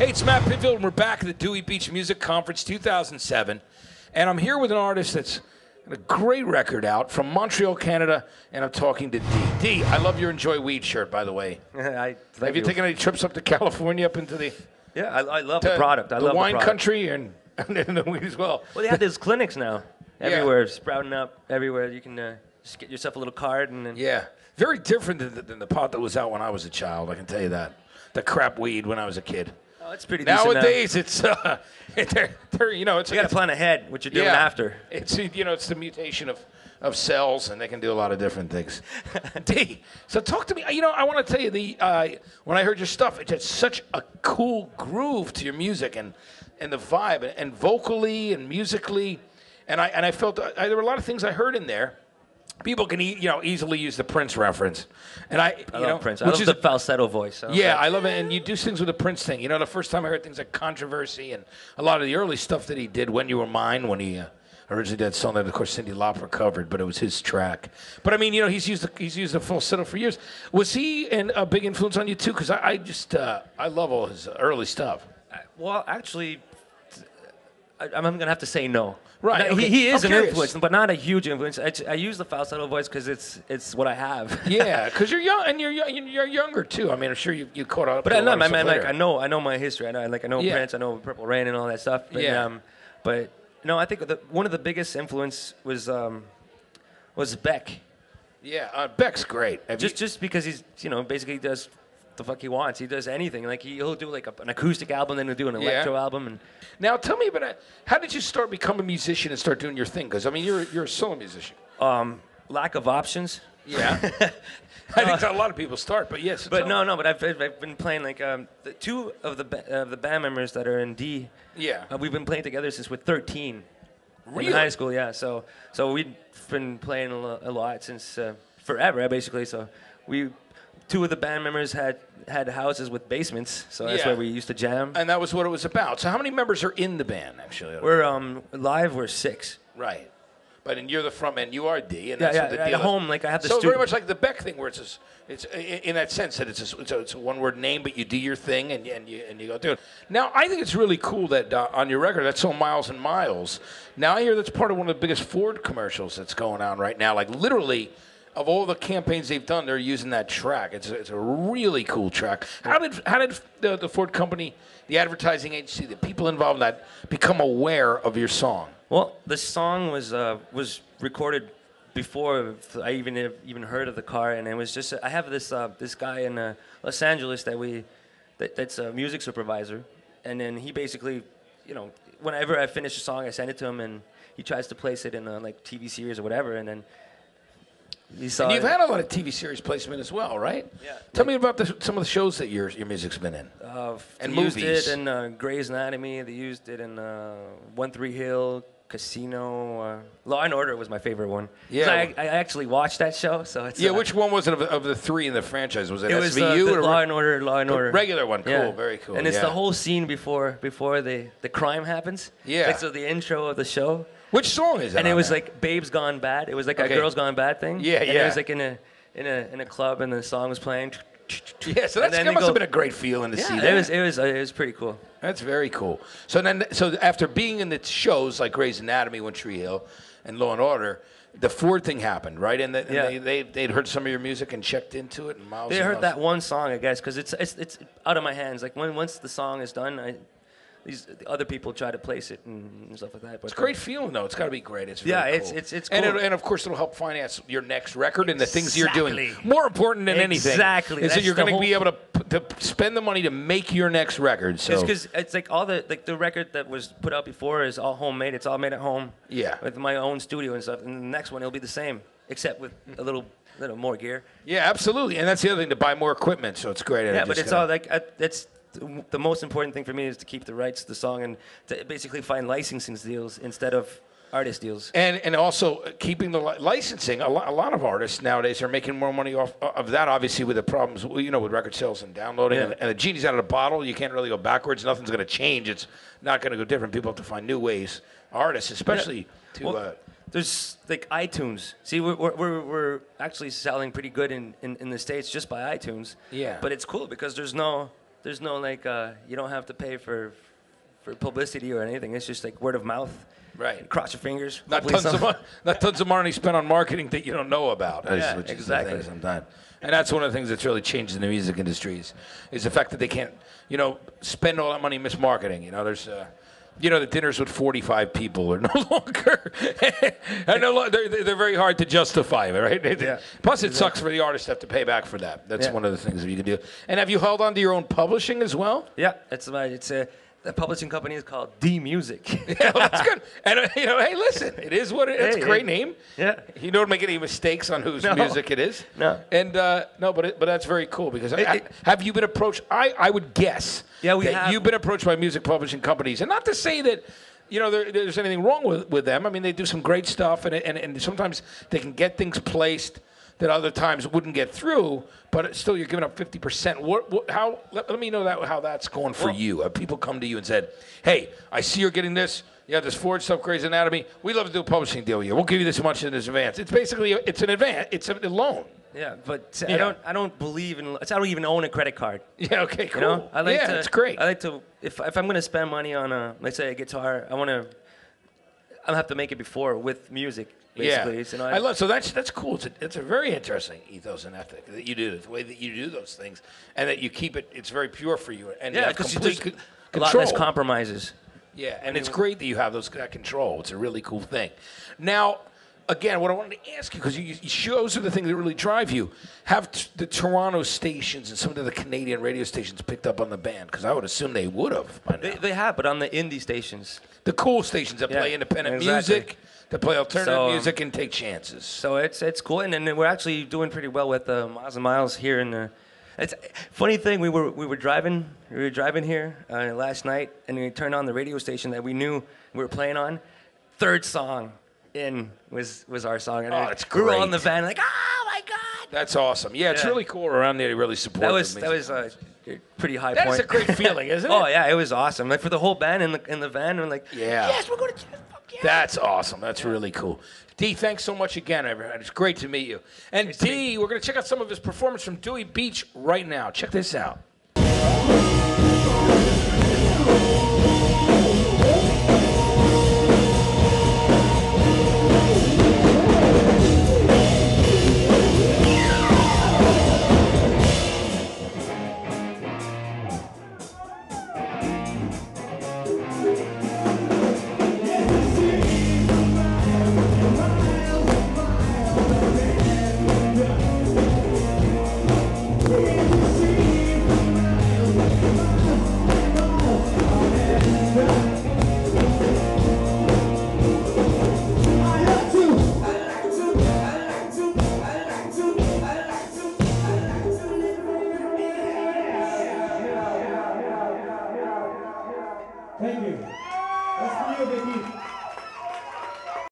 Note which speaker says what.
Speaker 1: Hey, it's Matt Pinfield, and we're back at the Dewey Beach Music Conference 2007. And I'm here with an artist that's got a great record out from Montreal, Canada, and I'm talking to DEE. DEE, I love your Enjoy Weed shirt, by the way. Have you taken any trips up to California, up into the...
Speaker 2: Yeah, I love the product. I love
Speaker 1: the wine
Speaker 2: product.
Speaker 1: country and the weed as well.
Speaker 2: Well, they have these clinics now. Everywhere, sprouting up everywhere. You can just get yourself a little card and then...
Speaker 1: Yeah. Very different than the pot that was out when I was a child, I can tell you that. The crap weed when I was a kid.
Speaker 2: Oh, it's pretty decent
Speaker 1: nowadays.
Speaker 2: Now.
Speaker 1: It's you know, it's
Speaker 2: you got to plan ahead what you're doing after.
Speaker 1: It's it's the mutation of cells, and they can do a lot of different things. DEE, so talk to me. I want to tell you when I heard your stuff, it had such a cool groove to your music and the vibe and vocally and musically, and I felt there were a lot of things I heard in there. People can easily use the Prince reference, and I
Speaker 2: love Prince. I love the falsetto voice.
Speaker 1: I love it, and you do things with the Prince thing. The first time I heard things like Controversy and a lot of the early stuff that he did, When You Were Mine, when he originally did a song that, of course, Cyndi Lauper covered, but it was his track. But I mean, he's used the falsetto for years. Was he a big influence on you too? Because I love all his early stuff.
Speaker 2: Well, actually, I'm gonna have to say no.
Speaker 1: Right.
Speaker 2: No,
Speaker 1: okay.
Speaker 2: He is an influence, but not a huge influence. I use the falsetto voice because it's what I have.
Speaker 1: Yeah, because you're young and you're younger too. I mean, I'm sure you caught up.
Speaker 2: But I know my history. I know
Speaker 1: Yeah.
Speaker 2: Prince. I know Purple Rain and all that stuff. But, but no, I think one of the biggest influence was Beck.
Speaker 1: Yeah, Beck's great.
Speaker 2: Just because he's basically does the fuck he wants. He does anything. Like he'll do like an acoustic album, then he'll do an electro album. And
Speaker 1: now tell me about how did you start becoming a musician and start doing your thing? Because I mean, you're a solo musician.
Speaker 2: Lack of options.
Speaker 1: Yeah. I think a lot of people start, but yes.
Speaker 2: But but I've been playing like the two of the band members that are in DEE.
Speaker 1: Yeah.
Speaker 2: We've been playing together since we're 13.
Speaker 1: Really?
Speaker 2: In high school, yeah. So we've been playing a lot since forever, basically. So two of the band members had houses with basements, so that's where we used to jam.
Speaker 1: And that was what it was about. So how many members are in the band, actually?
Speaker 2: We're live. We're 6.
Speaker 1: Right. But you're the front man. You are DEE, and
Speaker 2: that's
Speaker 1: what the deal
Speaker 2: at home, like I have the
Speaker 1: So very much like the Beck thing, where it's in that sense that it's a one-word name, but you do your thing and you go through it. Now I think it's really cool that on your record that's so Miles and Miles. Now I hear that's part of one of the biggest Ford commercials that's going on right now. Like literally, of all the campaigns they've done, they're using that track. It's a really cool track. How did the Ford company, the advertising agency, the people involved in that become aware of your song?
Speaker 2: Well, the song was recorded before I even heard of the car, and it was just I have this guy in Los Angeles that's a music supervisor, and then he basically, whenever I finish a song, I send it to him, and he tries to place it in a like TV series or whatever, and then. And
Speaker 1: you've had a lot of TV series placement as well, right?
Speaker 2: Yeah.
Speaker 1: Tell me about some of the shows that your music's been in. And
Speaker 2: they
Speaker 1: movies.
Speaker 2: Used it in Grey's Anatomy. They used it in One Tree Hill, Casino. Law and Order was my favorite one.
Speaker 1: Yeah.
Speaker 2: I actually watched that show, so it's.
Speaker 1: Yeah, which one was it of the 3 in the franchise? Was it
Speaker 2: it was
Speaker 1: SVU
Speaker 2: the
Speaker 1: or
Speaker 2: Law and Order? Law and Order.
Speaker 1: Regular one, cool,
Speaker 2: yeah.
Speaker 1: Very cool.
Speaker 2: And it's the whole scene before the crime happens.
Speaker 1: Yeah.
Speaker 2: Like, so the intro of the show.
Speaker 1: Which song is that?
Speaker 2: And it was like Babes Gone Bad. It was like a Girls Gone Bad thing.
Speaker 1: Yeah,
Speaker 2: and
Speaker 1: yeah.
Speaker 2: it was like in a club, and the song was playing.
Speaker 1: Yeah, so that must have been a great feeling to see that.
Speaker 2: It was pretty cool.
Speaker 1: That's very cool. So after being in the shows like Grey's Anatomy, One Tree Hill, and Law and Order, the Ford thing happened, right? And they'd heard some of your music and checked into it. And
Speaker 2: they heard that one song, I guess, because it's out of my hands. Like once the song is done, these other people try to place it and stuff like that. But
Speaker 1: it's a great feeling, though. It's got to be great. It's cool.
Speaker 2: It's cool.
Speaker 1: And of course, it'll help finance your next record and the things you're doing. More important than anything, is that you're going to be able to spend the money to make your next record. So
Speaker 2: because it's like all the record that was put out before is all homemade. It's all made at home.
Speaker 1: Yeah.
Speaker 2: With my own studio and stuff. And the next one it'll be the same, except with a little more gear.
Speaker 1: Yeah, absolutely. And that's the other thing, to buy more equipment. So it's great.
Speaker 2: Yeah, but it's all like it's. The most important thing for me is to keep the rights to the song and to basically find licensing deals instead of artist deals. And
Speaker 1: also keeping the licensing. A lot of artists nowadays are making more money off of that, obviously, with the problems, with record sales and downloading.
Speaker 2: Yeah.
Speaker 1: And the genie's out of the bottle. You can't really go backwards. Nothing's going to change. It's not going to go different. People have to find new ways. Artists, especially to...
Speaker 2: there's like iTunes. See, we're actually selling pretty good in the States just by iTunes.
Speaker 1: Yeah.
Speaker 2: But it's cool because there's no there's no like you don't have to pay for publicity or anything. It's just like word of mouth.
Speaker 1: Right.
Speaker 2: Cross your fingers.
Speaker 1: Not tons of money spent on marketing that you don't know about.
Speaker 2: Yeah,
Speaker 1: which
Speaker 2: exactly.
Speaker 1: Is the thing sometimes. And that's one of the things that's really changed in the music industries is the fact that they can't, spend all that money mismarketing. There's, the dinners with 45 people are no longer. They're very hard to justify, right?
Speaker 2: Yeah.
Speaker 1: Plus, it sucks for the artist to have to pay back for that. That's one of the things that you can do. And have you held on to your own publishing as well?
Speaker 2: Yeah, the publishing company is called DEE Music.
Speaker 1: Yeah, well, that's good. And hey, listen, it is what it is. It's a great name.
Speaker 2: Yeah.
Speaker 1: You don't make any mistakes on whose music it is.
Speaker 2: No.
Speaker 1: And but that's very cool because have you been approached? I would guess.
Speaker 2: Yeah, we
Speaker 1: that
Speaker 2: have.
Speaker 1: You've been approached by music publishing companies, and not to say that. There's anything wrong with them. I mean, they do some great stuff, and sometimes they can get things placed that other times wouldn't get through, but still you're giving up 50%. Let me know how that's going for you. Have people come to you and said, hey, I see you're getting this. You have this Ford stuff, Grey's Anatomy. We'd love to do a publishing deal with you. We'll give you this much in advance. It's basically, it's an advance. It's a loan.
Speaker 2: Yeah, but I don't believe in. I don't even own a credit card.
Speaker 1: Yeah. Okay. Cool.
Speaker 2: It's
Speaker 1: great.
Speaker 2: I like to if I'm going to spend money on let's say a guitar, I have to make it before with music. Basically.
Speaker 1: Yeah. I love. So that's cool. It's a very interesting ethos and ethic that you do. The way that you do those things and that you keep it. It's very pure for you. And
Speaker 2: yeah,
Speaker 1: because
Speaker 2: there's a lot less compromises.
Speaker 1: Yeah, and it's great that you have that control. It's a really cool thing. Now, again, what I wanted to ask you, because shows are the thing that really drive you, have the Toronto stations and some of the Canadian radio stations picked up on the band? Because I would assume they would have by now.
Speaker 2: They have, but on the indie stations.
Speaker 1: The cool stations that play independent music, that play alternative music and take chances.
Speaker 2: So it's cool, and then we're actually doing pretty well with Miles and Miles here in the. It's funny thing. We were driving here last night, and we turned on the radio station that we knew we were playing on. Third song in was our song. And
Speaker 1: that's great.
Speaker 2: We were all in the van like, oh my god.
Speaker 1: That's awesome. Yeah, it's really cool around there to really support.
Speaker 2: That was a pretty high point.
Speaker 1: That's a great feeling, isn't it?
Speaker 2: Oh yeah, it was awesome. Like for the whole band in the van, and like, yes, we're going to. Yeah.
Speaker 1: That's awesome. That's really cool. D, thanks so much again, everyone. It's great to meet you. And D, we're going to check out some of his performance from Dewey Beach right now. Check this out.